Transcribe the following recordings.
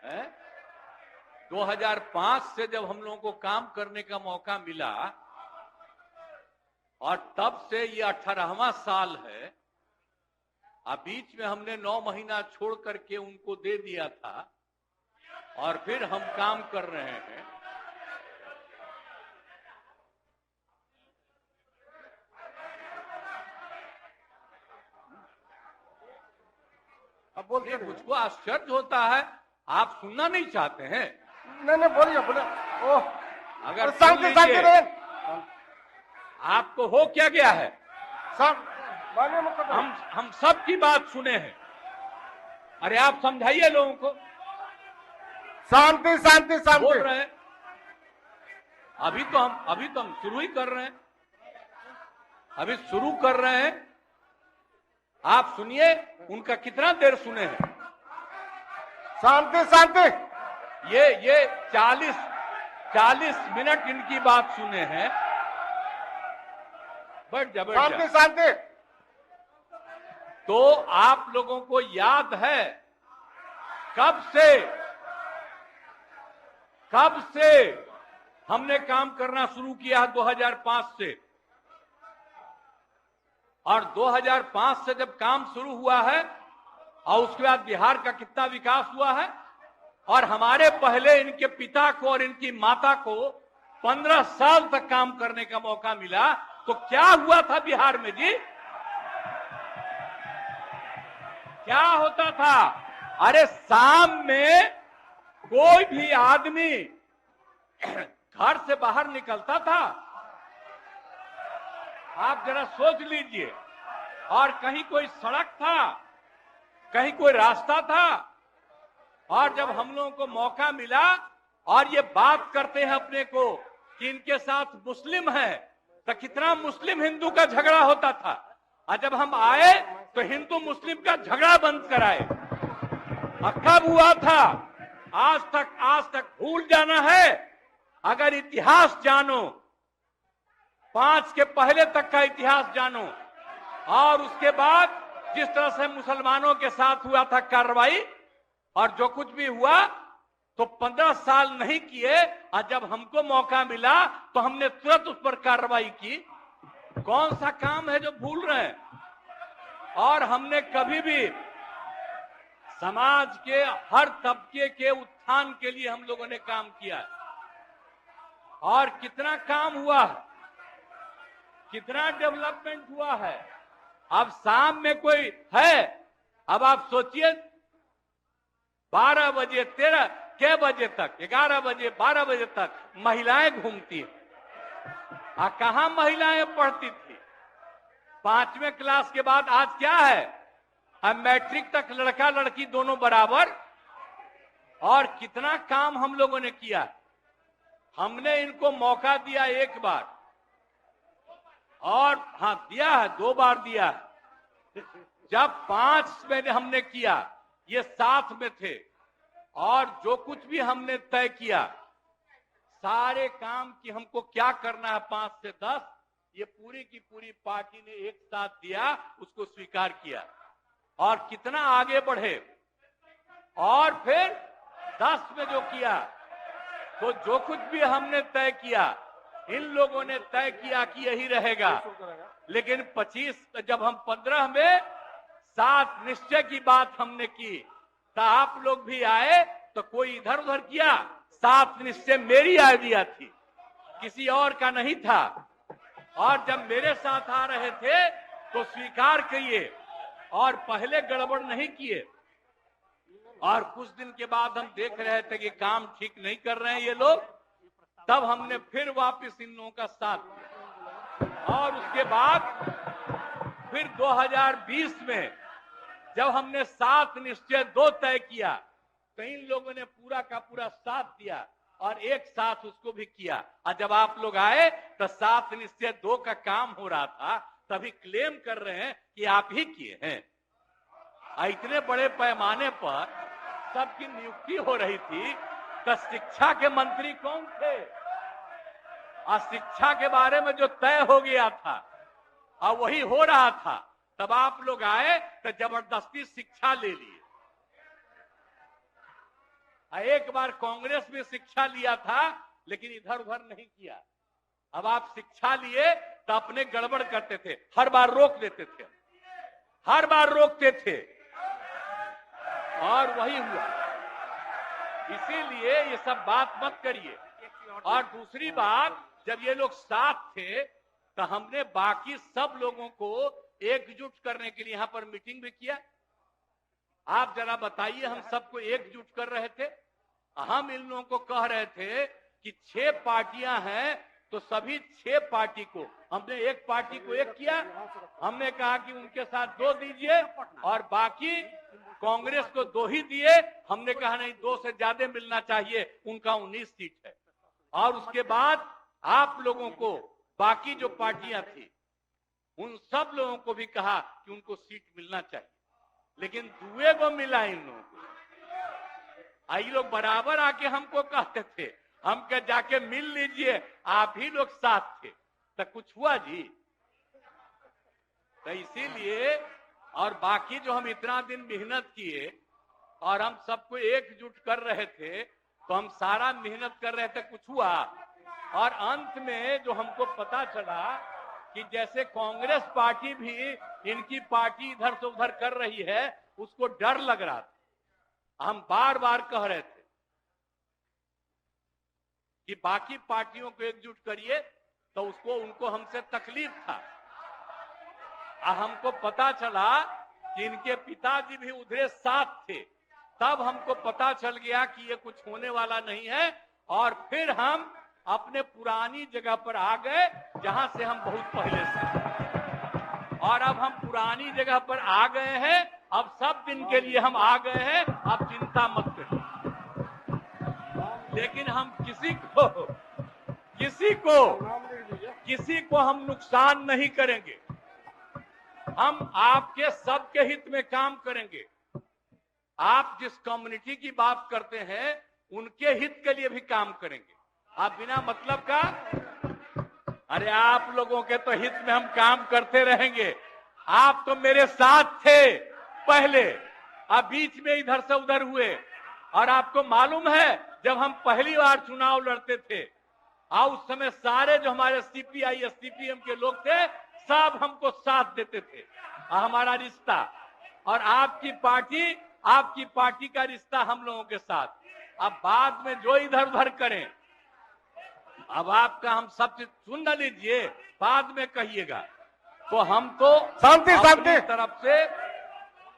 है? 2005 से जब हम लोगों को काम करने का मौका मिला और तब से ये 18वां साल है। अब बीच में हमने 9 महीना छोड़ करके उनको दे दिया था और फिर हम काम कर रहे हैं। अब बोलिए, मुझको आश्चर्य होता है, आप सुनना नहीं चाहते हैं? नहीं बोलिए बोलिए। ओह, अगर शांति शांति आपको हो क्या गया है? सब हम सब की बात सुने हैं। अरे आप समझाइए लोगों को। शांति शांति शांति बोल रहे हैं। अभी तो हम शुरू ही कर रहे हैं। अभी शुरू कर रहे हैं। आप सुनिए, उनका कितना देर सुने हैं। शांति शांति। ये 40 मिनट इनकी बात सुने हैं। बैठ जा, बैठ जा। शांति शांति। तो आप लोगों को याद है कब से हमने काम करना शुरू किया? 2005 से। और 2005 से जब काम शुरू हुआ है और उसके बाद बिहार का कितना विकास हुआ है। और हमारे पहले इनके पिता को और इनकी माता को 15 साल तक काम करने का मौका मिला। तो क्या हुआ था बिहार में जी? क्या होता था? अरे शाम में कोई भी आदमी घर से बाहर निकलता था, आप जरा सोच लीजिए, और कहीं कोई सड़क था, कहीं कोई रास्ता था। और जब हम लोगों को मौका मिला और ये बात करते हैं अपने को कि इनके साथ मुस्लिम है, तो कितना मुस्लिम हिंदू का झगड़ा होता था। और जब हम आए तो हिंदू मुस्लिम का झगड़ा बंद कराए। और कब हुआ था? आज तक भूल जाना है। अगर इतिहास जानो, 5 के पहले तक का इतिहास जानो, और उसके बाद जिस तरह से मुसलमानों के साथ हुआ था कार्रवाई, और जो कुछ भी हुआ, तो 15 साल नहीं किए। और जब हमको मौका मिला तो हमने तुरंत उस पर कार्रवाई की। कौन सा काम है जो भूल रहे हैं? और हमने कभी भी समाज के हर तबके के उत्थान के लिए हम लोगों ने काम किया है। और कितना काम हुआ है, कितना डेवलपमेंट हुआ है। अब शाम में कोई है, अब आप सोचिए 12 बजे 13 के बजे तक, 11 बजे 12 बजे तक महिलाएं घूमती है। कहां महिलाएं पढ़ती थी? 5वें क्लास के बाद आज क्या है? अब मैट्रिक तक लड़का लड़की दोनों बराबर। और कितना काम हम लोगों ने किया। हमने इनको मौका दिया एक बार, और हाँ दिया है, 2 बार दिया है। जब 5 में हमने किया, ये 7 में थे, और जो कुछ भी हमने तय किया, सारे काम की हमको क्या करना है 5 से 10, ये पूरी की पूरी पार्टी ने एक साथ दिया, उसको स्वीकार किया। और कितना आगे बढ़े। और फिर 10 में जो किया, तो जो कुछ भी हमने तय किया, इन लोगों ने तय किया कि यही रहेगा। लेकिन 25 जब हम 15 में 7 निश्चय की बात हमने की, तो आप लोग भी आए, तो कोई इधर उधर किया। 7 निश्चय मेरी आइडिया थी, किसी और का नहीं था। और जब मेरे साथ आ रहे थे तो स्वीकार किए, और पहले गड़बड़ नहीं किए। और कुछ दिन के बाद हम देख रहे थे कि काम ठीक नहीं कर रहे हैं ये लोग, तब हमने फिर वापस इन लोगों का साथ दिया। और उसके बाद फिर 2020 में जब हमने 7 निश्चय 2 तय किया, तो इन लोगों ने पूरा का पूरा साथ दिया और एक साथ उसको भी किया। और जब आप लोग आए तो 7 निश्चय 2 का काम हो रहा था, तभी क्लेम कर रहे हैं कि आप ही किए हैं। इतने बड़े पैमाने पर सबकी नियुक्ति हो रही थी, तो शिक्षा के मंत्री कौन थे? और शिक्षा के बारे में जो तय हो गया था और वही हो रहा था, तब आप लोग आए तो जबरदस्ती शिक्षा ले लिए। एक बार कांग्रेस में शिक्षा लिया था, लेकिन इधर उधर नहीं किया। अब आप शिक्षा लिए तो अपने गड़बड़ करते थे, हर बार रोक देते थे, हर बार रोकते थे, और वही हुआ। इसीलिए ये सब बात मत करिए। और दूसरी बात, जब ये लोग साथ थे तो हमने बाकी सब लोगों को एकजुट करने के लिए यहां पर मीटिंग भी किया। आप जरा बताइए, हम सबको एकजुट कर रहे थे। हम इन लोगों को कह रहे थे कि 6 पार्टियां हैं तो सभी 6 पार्टी को, हमने एक पार्टी को एक किया। हमने कहा कि उनके साथ 2 दीजिए और बाकी कांग्रेस को 2 ही दिए। हमने कहा नहीं, 2 से ज्यादा मिलना चाहिए, उनका 19 सीट है। और उसके बाद आप लोगों को बाकी जो पार्टियां थी उन सब लोगों को भी कहा कि उनको सीट मिलना चाहिए, लेकिन दुए को मिला इन लोगों को। आई लोग बराबर आके हमको कहते थे, हम कह जाके मिल लीजिए, आप ही लोग साथ थे, तो कुछ हुआ जी? तो इसीलिए, और बाकी जो हम इतना दिन मेहनत किए और हम सबको एकजुट कर रहे थे, तो हम सारा मेहनत कर रहे थे, कुछ हुआ? और अंत में जो हमको पता चला कि जैसे कांग्रेस पार्टी भी इनकी पार्टी इधर से उधर कर रही है, उसको डर लग रहा था। हम बार बार कह रहे थे कि बाकी पार्टियों को एकजुट करिए, तो उसको उनको हमसे तकलीफ था। हमको पता चला कि इनके पिताजी भी उधरे साथ थे, तब हमको पता चल गया कि ये कुछ होने वाला नहीं है। और फिर हम अपने पुरानी जगह पर आ गए, जहां से हम बहुत पहले से। और अब हम पुरानी जगह पर आ गए हैं, अब सब दिन के लिए हम आ गए हैं, अब चिंता मत करिए। लेकिन हम किसी को हम नुकसान नहीं करेंगे। हम आपके सबके हित में काम करेंगे। आप जिस कम्युनिटी की बात करते हैं, उनके हित के लिए भी काम करेंगे। आप बिना मतलब का, अरे आप लोगों के तो हित में हम काम करते रहेंगे। आप तो मेरे साथ थे पहले, अब बीच में इधर से उधर हुए। और आपको मालूम है, जब हम पहली बार चुनाव लड़ते थे, उस समय सारे जो हमारे सीपीआई या सीपीएम के लोग थे, सब हमको साथ देते थे। हमारा रिश्ता और आपकी पार्टी का रिश्ता हम लोगों के साथ। अब बाद में जो इधर उधर करें, अब आपका हम सब चीज सुन न लीजिए, बाद में कहिएगा। तो हम तो शांति शांति तरफ से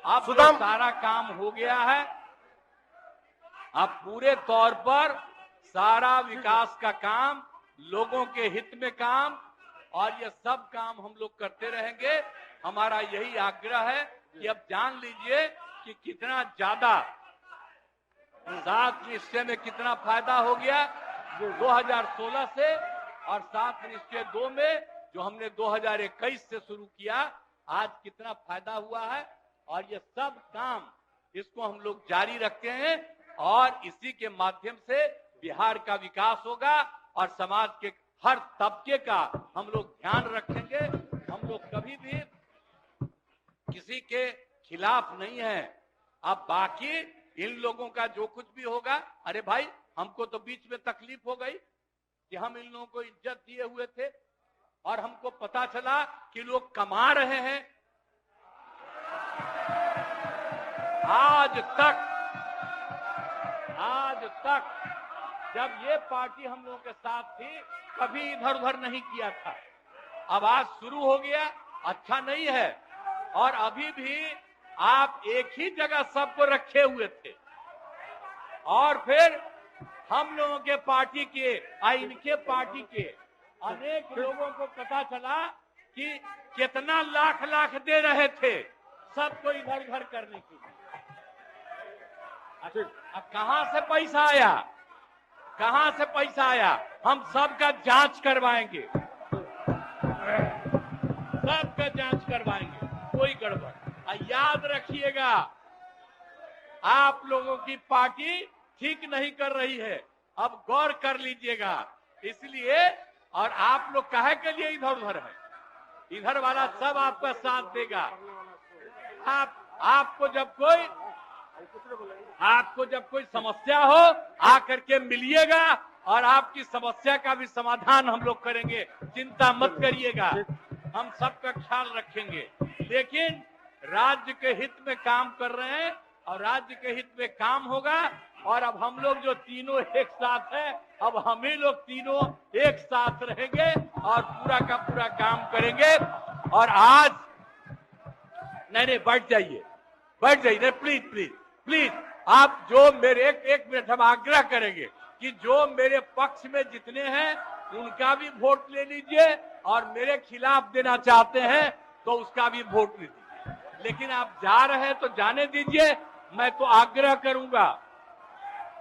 अब तो सारा काम हो गया है। अब पूरे तौर पर सारा विकास का काम, लोगों के हित में काम, और ये सब काम हम लोग करते रहेंगे। हमारा यही आग्रह है कि अब जान लीजिए कि कितना ज्यादा 7 निश्चय में कितना फायदा हो गया 2016 से, और 7 निश्चय 2 में जो हमने 2021 से शुरू किया, आज कितना फायदा हुआ है। और ये सब काम इसको हम लोग जारी रखते हैं, और इसी के माध्यम से बिहार का विकास होगा और समाज के हर तबके का हम लोग ध्यान रखेंगे। हम लोग कभी भी किसी के खिलाफ नहीं है। अब बाकी इन लोगों का जो कुछ भी होगा, अरे भाई हमको तो बीच में तकलीफ हो गई कि हम इन लोगों को इज्जत दिए हुए थे, और हमको पता चला कि लोग कमा रहे हैं। आज तक जब ये पार्टी हम लोगों के साथ थी, कभी इधर उधर नहीं किया था। अब आज शुरू हो गया, अच्छा नहीं है। और अभी भी आप एक ही जगह सबको रखे हुए थे, और फिर हम लोगों के पार्टी के इनके पार्टी के अनेक लोगों को पता चला कि कितना लाख लाख दे रहे थे सबको इधर उधर करने के लिए। अब कहां से पैसा आया, कहां से पैसा आया? हम सबका जांच करवाएंगे, सबका जांच करवाएंगे, कोई गड़बड़। याद रखिएगा, आप लोगों की पार्टी ठीक नहीं कर रही है, अब गौर कर लीजिएगा। इसलिए, और आप लोग काहे के लिए इधर उधर है? इधर वाला सब आपका साथ देगा। आपको जब कोई आपको जब कोई समस्या हो आकर के मिलिएगा और आपकी समस्या का भी समाधान हम लोग करेंगे, चिंता मत करिएगा, हम सबका ख्याल रखेंगे। लेकिन राज्य के हित में काम कर रहे हैं और राज्य के हित में काम होगा। और अब हम लोग जो तीनों एक साथ हैं, अब हम ही लोग तीनों एक साथ रहेंगे और पूरा का पूरा काम करेंगे। और आज नहीं बैठ जाइए, बैठ जाइए, प्लीज प्लीज प्लीज। आप जो मेरे एक मिनट हम आग्रह करेंगे कि जो मेरे पक्ष में जितने हैं उनका भी वोट ले लीजिए और मेरे खिलाफ देना चाहते हैं तो उसका भी वोट ले लीजिए। लेकिन आप जा रहे हैं तो जाने दीजिए। मैं तो आग्रह करूंगा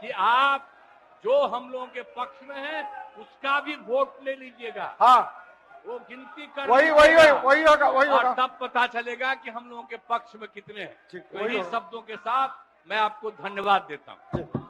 कि आप जो हम लोगों के पक्ष में है उसका भी वोट ले लीजिएगा। हाँ, वो गिनती कर वही होगा। और तब पता चलेगा कि हम लोगों के पक्ष में कितने हैं। ठीक, तो इन्हीं शब्दों के साथ मैं आपको धन्यवाद देता हूँ।